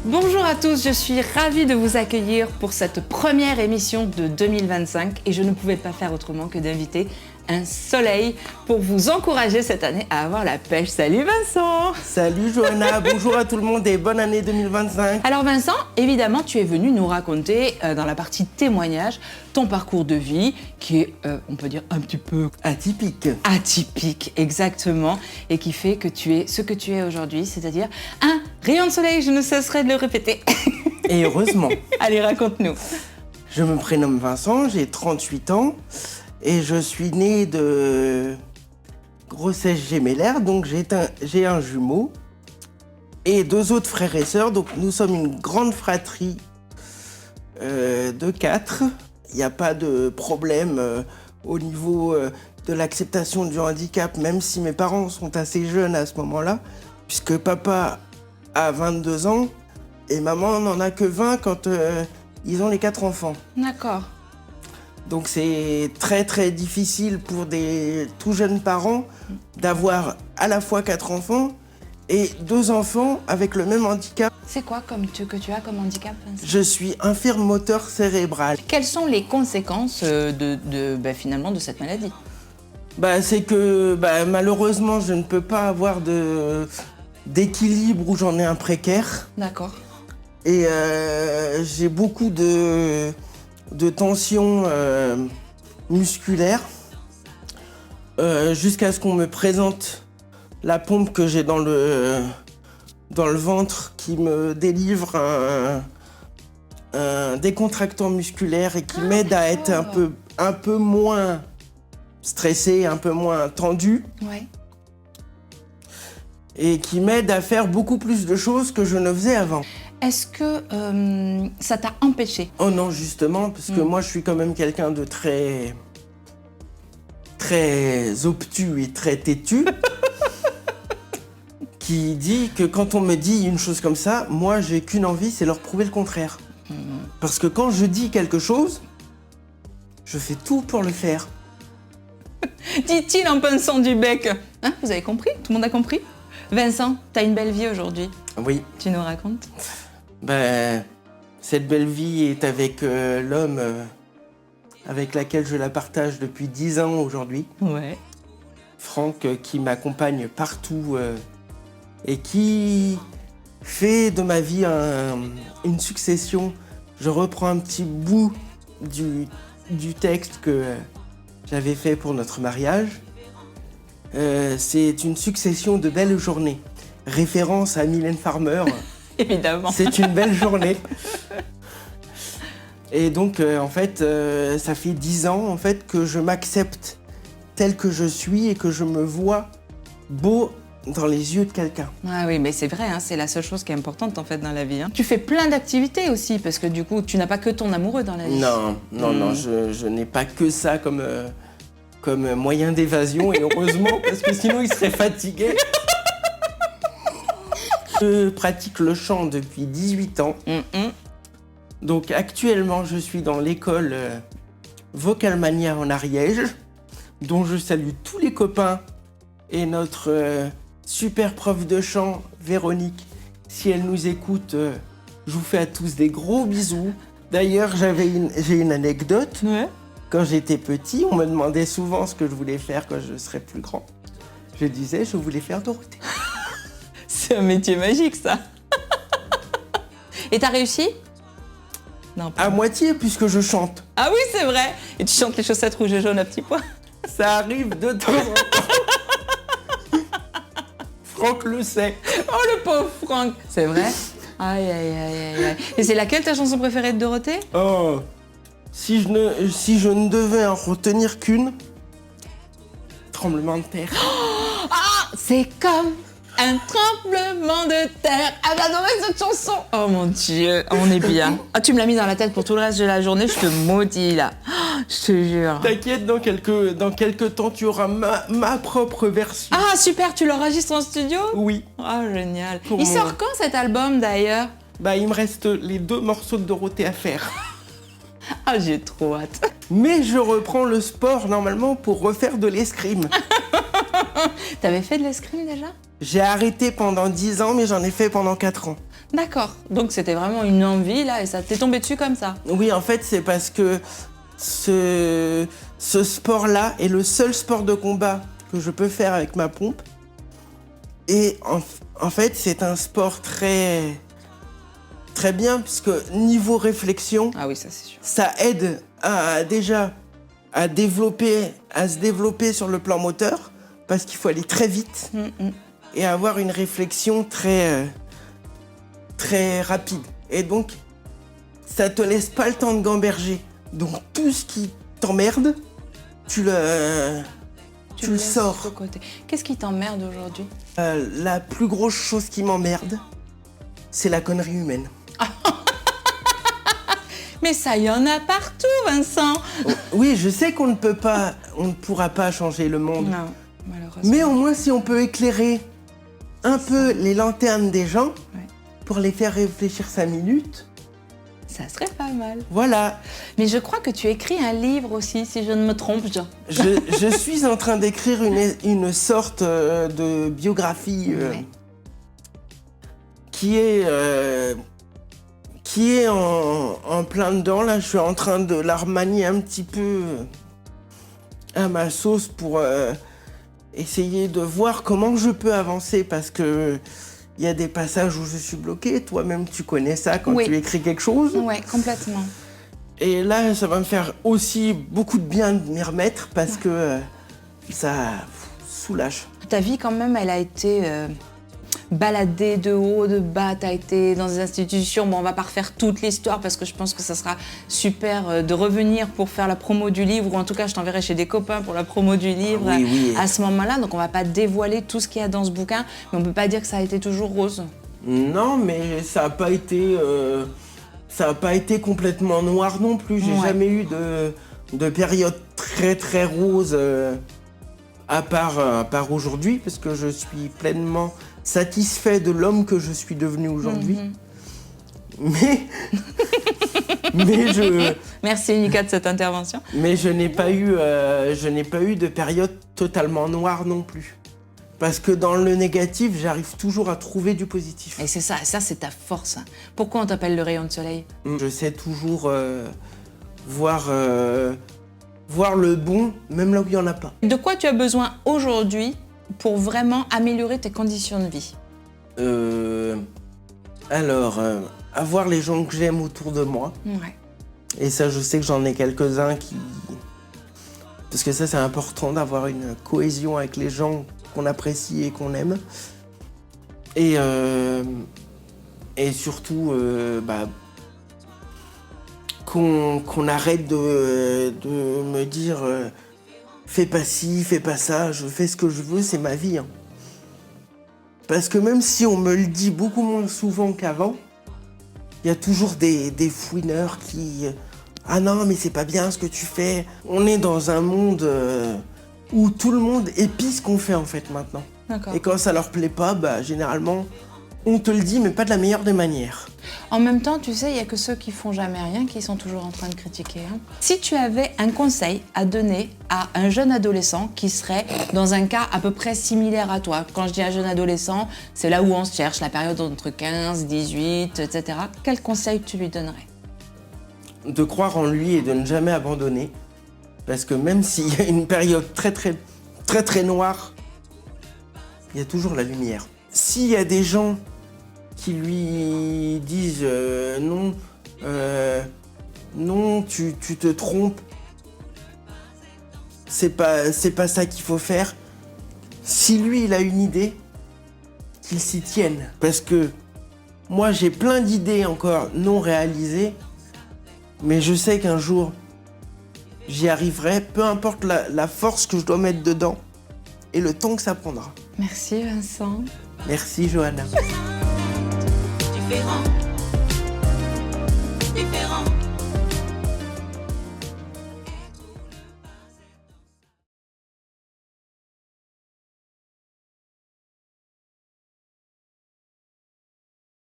Bonjour à tous, je suis ravie de vous accueillir pour cette première émission de 2025 et je ne pouvais pas faire autrement que d'inviter un soleil pour vous encourager cette année à avoir la pêche. Salut Vincent! Salut Johanna, bonjour à tout le monde et bonne année 2025. Alors Vincent, évidemment tu es venu nous raconter dans la partie témoignage ton parcours de vie qui est, on peut dire, un petit peu atypique. Atypique, exactement, et qui fait que tu es ce que tu es aujourd'hui, c'est-à-dire un rayon de soleil, je ne cesserai de le répéter. Et heureusement. Allez, raconte-nous. Je me prénomme Vincent, j'ai 38 ans et je suis né de grossesse gémellaire, donc j'ai un jumeau et 2 autres frères et sœurs, donc nous sommes une grande fratrie de 4. Il n'y a pas de problème au niveau de l'acceptation du handicap, même si mes parents sont assez jeunes à ce moment-là, puisque papa a 22 ans et maman n'en a que 20 quand ils ont les 4 enfants. D'accord. Donc c'est très très difficile pour des tout jeunes parents d'avoir à la fois 4 enfants et 2 enfants avec le même handicap. C'est quoi que tu as comme handicap, Vincent ? Je suis infirme moteur cérébral. Quelles sont les conséquences finalement de cette maladie ? C'est que malheureusement je ne peux pas avoir d'équilibre où j'en ai un précaire. D'accord. Et j'ai beaucoup de tensions musculaires jusqu'à ce qu'on me présente la pompe que j'ai dans le ventre qui me délivre un décontractant musculaire et qui m'aide à être un peu moins stressé, un peu moins tendu. Ouais. Et qui m'aide à faire beaucoup plus de choses que je ne faisais avant. Est-ce que ça t'a empêché ? Oh non, justement, parce que moi je suis quand même quelqu'un de très obtus et très têtu, qui dit que quand on me dit une chose comme ça, moi j'ai qu'une envie, c'est leur prouver le contraire. Parce que quand je dis quelque chose, je fais tout pour le faire. Dit-il en pinçant du bec. Hein, vous avez compris ? Tout le monde a compris ? Vincent, t'as une belle vie aujourd'hui. Oui. Tu nous racontes ? Cette belle vie est avec l'homme avec laquelle je la partage depuis 10 ans aujourd'hui. Ouais. Franck, qui m'accompagne partout et qui fait de ma vie une succession. Je reprends un petit bout du texte que j'avais fait pour notre mariage. C'est une succession de belles journées. Référence à Mylène Farmer. Évidemment. C'est une belle journée. Et donc, ça fait 10 ans en fait, que je m'accepte tel que je suis et que je me vois beau dans les yeux de quelqu'un. Ah oui, mais c'est vrai, hein, c'est la seule chose qui est importante en fait dans la vie. Hein. Tu fais plein d'activités aussi, parce que du coup, tu n'as pas que ton amoureux dans la vie. Non, je n'ai pas que ça comme moyen d'évasion, et heureusement, parce que sinon il serait fatigué. Je pratique le chant depuis 18 ans. Donc actuellement, je suis dans l'école Vocalmania en Ariège, dont je salue tous les copains et notre super prof de chant, Véronique. Si elle nous écoute, je vous fais à tous des gros bisous. D'ailleurs, j'ai une anecdote. Ouais. Quand j'étais petit, on me demandait souvent ce que je voulais faire quand je serais plus grand. Je disais, je voulais faire Dorothée. C'est un métier magique, ça. Et t'as réussi ? Non, pas à moitié, puisque je chante. Ah oui, c'est vrai. Et tu chantes les chaussettes rouges et jaunes à petits pois ? Ça arrive de temps en temps. Franck le sait. Oh, le pauvre Franck. C'est vrai ? Aïe, aïe, aïe, aïe. Et c'est laquelle ta chanson préférée de Dorothée ? Oh, si je ne devais en retenir qu'une, tremblement de terre. Ah, c'est comme un tremblement de terre. Ah, j'adorais cette chanson. Oh mon Dieu, on est bien. Ah, tu me l'as mis dans la tête pour tout le reste de la journée, je te maudis là. Je te jure. T'inquiète, dans quelques temps, tu auras ma propre version. Ah, super, tu l'enregistres en studio ? Oui. Ah, génial. Il sort quand cet album d'ailleurs ? Il me reste les 2 morceaux de Dorothée à faire. Ah, j'ai trop hâte. Mais je reprends le sport normalement pour refaire de l'escrime. T'avais fait de l'escrime déjà? J'ai arrêté pendant 10 ans, mais j'en ai fait pendant 4 ans. D'accord. Donc c'était vraiment une envie là et ça t'est tombé dessus comme ça? Oui, en fait, c'est parce que ce sport-là est le seul sport de combat que je peux faire avec ma pompe. Et en fait, c'est un sport très bien, puisque niveau réflexion, Ah oui, ça c'est sûr. ça aide déjà à se développer sur le plan moteur, parce qu'il faut aller très vite et avoir une réflexion très rapide. Et donc, ça te laisse pas le temps de gamberger. Donc, tout ce qui t'emmerde, tu le laisses sors. de côté. Qu'est-ce qui t'emmerde aujourd'hui? La plus grosse chose qui m'emmerde, c'est la connerie humaine. Mais ça, il y en a partout, Vincent. Oui, je sais on ne pourra pas changer le monde. Non, malheureusement. Mais au moins, si on peut éclairer un peu les lanternes des gens, Ouais. pour les faire réfléchir 5 minutes, Ça serait pas mal. voilà. Mais je crois que tu écris un livre aussi, si je ne me trompe, Jean. Je suis en train d'écrire une sorte de biographie Ouais. qui est en plein dedans. Là, je suis en train de la remanier un petit peu à ma sauce pour essayer de voir comment je peux avancer, parce que il y a des passages où je suis bloquée. Toi-même, tu connais ça quand Oui. tu écris quelque chose. Ouais, complètement. Et là, ça va me faire aussi beaucoup de bien de m'y remettre, parce que ça soulage. Ta vie, quand même, elle a été baladée de haut, de bas. Tu as été dans des institutions. Bon, on va pas refaire toute l'histoire parce que je pense que ça sera super de revenir pour faire la promo du livre, ou en tout cas, je t'enverrai chez des copains pour la promo du livre Oui. à ce moment-là. Donc, on va pas dévoiler tout ce qu'il y a dans ce bouquin, mais on peut pas dire que ça a été toujours rose. Non, mais ça n'a pas été complètement noir non plus. J'ai Ouais. jamais eu de période très rose à part aujourd'hui, parce que je suis pleinement satisfait de l'homme que je suis devenu aujourd'hui. Mais Merci, Nika, de cette intervention. je n'ai pas eu de période totalement noire non plus. Parce que dans le négatif, j'arrive toujours à trouver du positif. Et c'est ça c'est ta force. Pourquoi on t'appelle le rayon de soleil? Je sais toujours voir le bon, même là où il n'y en a pas. De quoi tu as besoin aujourd'hui pour vraiment améliorer tes conditions de vie? Avoir les gens que j'aime autour de moi. Ouais. Et ça, je sais que j'en ai quelques-uns qui... Parce que ça, c'est important d'avoir une cohésion avec les gens qu'on apprécie et qu'on aime. Et surtout, qu'on arrête de me dire fais pas ci, fais pas ça, je fais ce que je veux, c'est ma vie. Hein. Parce que même si on me le dit beaucoup moins souvent qu'avant, il y a toujours des fouineurs qui... Ah non, mais c'est pas bien ce que tu fais. On est dans un monde où tout le monde épie ce qu'on fait en fait maintenant. D'accord. Et quand ça leur plaît pas, généralement, on te le dit, mais pas de la meilleure des manières. En même temps, tu sais, il n'y a que ceux qui font jamais rien qui sont toujours en train de critiquer. Hein. Si tu avais un conseil à donner à un jeune adolescent qui serait dans un cas à peu près similaire à toi, quand je dis un jeune adolescent, c'est là où on se cherche, la période entre 15, 18, etc. Quel conseil tu lui donnerais? De croire en lui et de ne jamais abandonner. Parce que même s'il y a une période très noire, il y a toujours la lumière. S'il y a des gens qui lui disent non, tu te trompes, c'est pas ça qu'il faut faire. Si lui, il a une idée, qu'il s'y tienne. Parce que moi, j'ai plein d'idées encore non réalisées, mais je sais qu'un jour, j'y arriverai, peu importe la force que je dois mettre dedans et le temps que ça prendra. Merci Vincent. Merci Johanna. Différent.